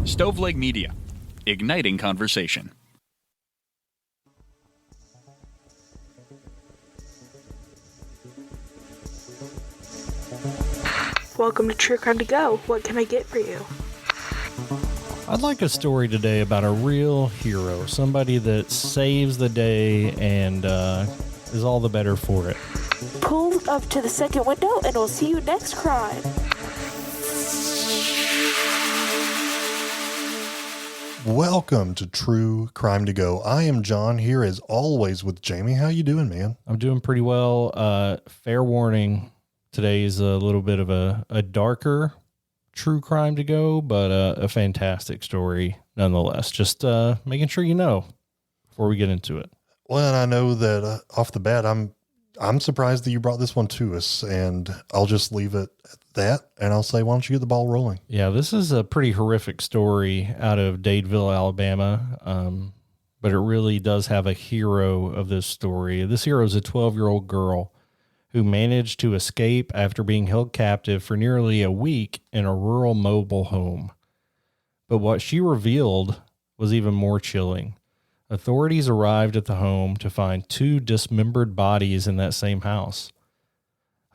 Stoveleg Media, igniting conversation. Welcome to True Crime to Go. What can I get for you? I'd like a story today about a real hero, somebody that saves the day and is all the better for it. Pull up to the second window and we'll see you next crime. Welcome to True Crime to Go. I am John here as always with Jamie. How you doing, man? I'm doing pretty well. Fair warning, today is a little bit of a darker true crime to go, but a fantastic story nonetheless. Just making sure you know before we get into it. Well, and I know that off the bat, I'm surprised that you brought this one to us, and I'll just leave it at that, and I'll say, why don't you get the ball rolling? Yeah, this is a pretty horrific story out of Dadeville, Alabama, but it really does have a hero of this story. This hero is a 12-year-old girl who managed to escape after being held captive for nearly a week in a rural mobile home. But what she revealed was even more chilling. Authorities arrived at the home to find two dismembered bodies in that same house.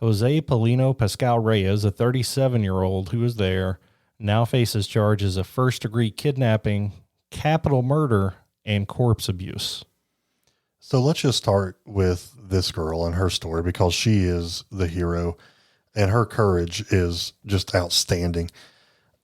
José Paulino Pascual-Reyes, a 37-year-old who was there, now faces charges of first-degree kidnapping, capital murder, and corpse abuse. So let's just start with this girl and her story, because she is the hero and her courage is just outstanding.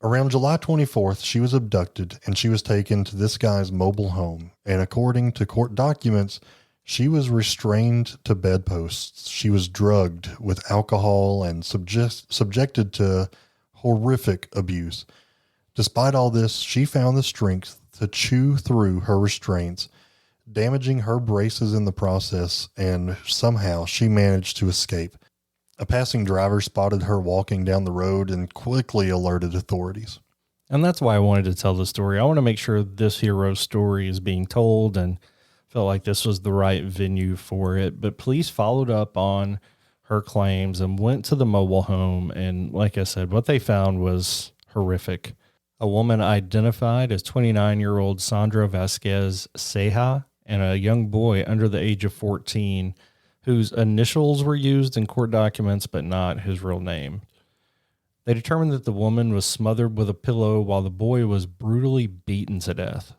Around July 24th, she was abducted and she was taken to this guy's mobile home. And according to court documents, she was restrained to bedposts. She was drugged with alcohol and subjected to horrific abuse. Despite all this, she found the strength to chew through her restraints, damaging her braces in the process, and somehow she managed to escape. A passing driver spotted her walking down the road and quickly alerted authorities. And that's why I wanted to tell the story. I want to make sure this hero's story is being told, and felt like this was the right venue for it. But police followed up on her claims and went to the mobile home. And like I said, what they found was horrific. A woman identified as 29-year-old Sandra Vasquez Ceja and a young boy under the age of 14 whose initials were used in court documents, but not his real name. They determined that the woman was smothered with a pillow while the boy was brutally beaten to death.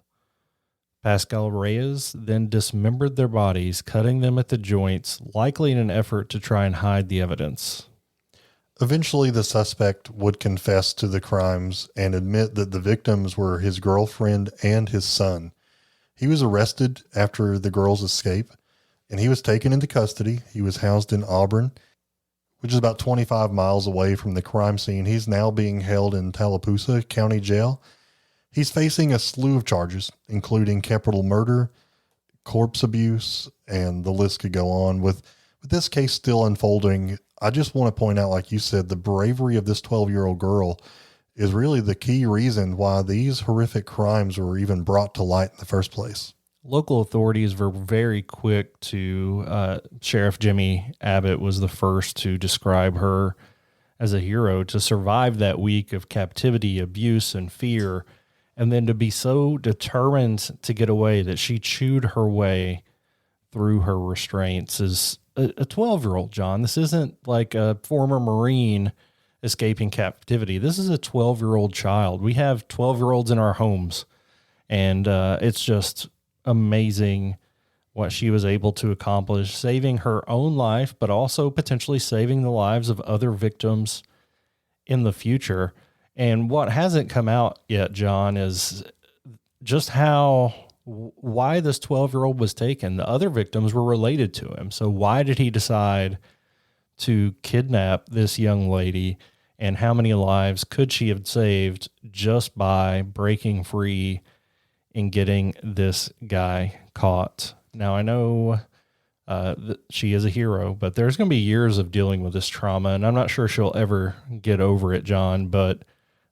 Pascual-Reyes then dismembered their bodies, cutting them at the joints, likely in an effort to try and hide the evidence. Eventually, the suspect would confess to the crimes and admit that the victims were his girlfriend and his son. He was arrested after the girl's escape, and he was taken into custody. He was housed in Auburn, which is about 25 miles away from the crime scene. He's now being held in Tallapoosa County Jail. He's facing a slew of charges, including capital murder, corpse abuse, and the list could go on. With this case still unfolding, I just want to point out, like you said, the bravery of this 12-year-old girl is really the key reason why these horrific crimes were even brought to light in the first place. Local authorities were very quick to, Sheriff Jimmy Abbott was the first to describe her as a hero, to survive that week of captivity, abuse, and fear, and then to be so determined to get away that she chewed her way through her restraints. Is a 12-year-old, John. This isn't like a former Marine escaping captivity. This is a 12-year-old child. We have 12-year-olds in our homes, and it's just amazing what she was able to accomplish, saving her own life, but also potentially saving the lives of other victims in the future. And what hasn't come out yet, John, is just why this 12-year-old was taken. The other victims were related to him. So why did he decide to kidnap this young lady, and how many lives could she have saved just by breaking free and getting this guy caught? Now, I know that she is a hero, but there's going to be years of dealing with this trauma, and I'm not sure she'll ever get over it, John, but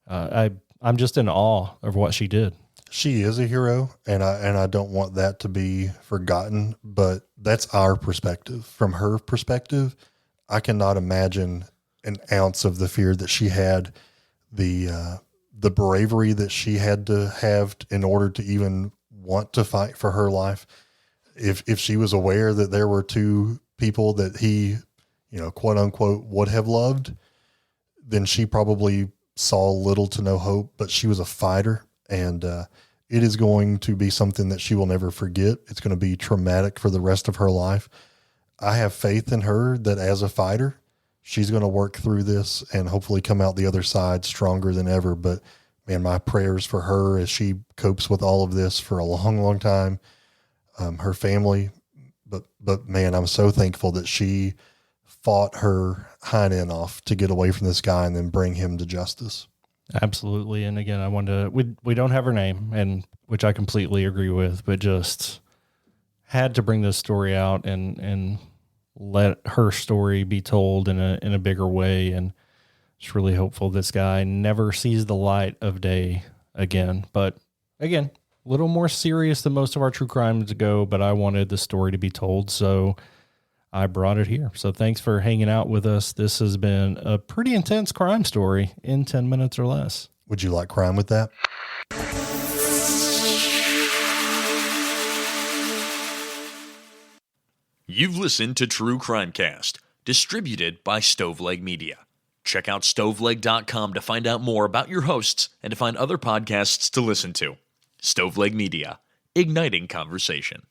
I'm just in awe of what she did. She is a hero, and I don't want that to be forgotten, but that's our perspective. From her perspective, I cannot imagine an ounce of the fear that she had, the the bravery that she had to have in order to even want to fight for her life. If she was aware that there were two people that he, quote unquote, would have loved, then she probably saw little to no hope, but she was a fighter, and it is going to be something that she will never forget. It's going to be traumatic for the rest of her life. I have faith in her that as a fighter, she's going to work through this and hopefully come out the other side stronger than ever. But man, my prayers for her as she copes with all of this for a long, long time, her family. But man, I'm so thankful that she fought her hind end off to get away from this guy and then bring him to justice. Absolutely. And again, I wanted to, we don't have her name, and which I completely agree with, but just had to bring this story out and let her story be told in a bigger way. And just really hopeful this guy never sees the light of day again. But again, a little more serious than most of our true crimes go, but I wanted the story to be told, so I brought it here. So thanks for hanging out with us. This has been a pretty intense crime story in 10 minutes or less. Would you like crime with that? You've listened to True Crimecast, distributed by Stoveleg Media. Check out stoveleg.com to find out more about your hosts and to find other podcasts to listen to. Stoveleg Media, igniting conversation.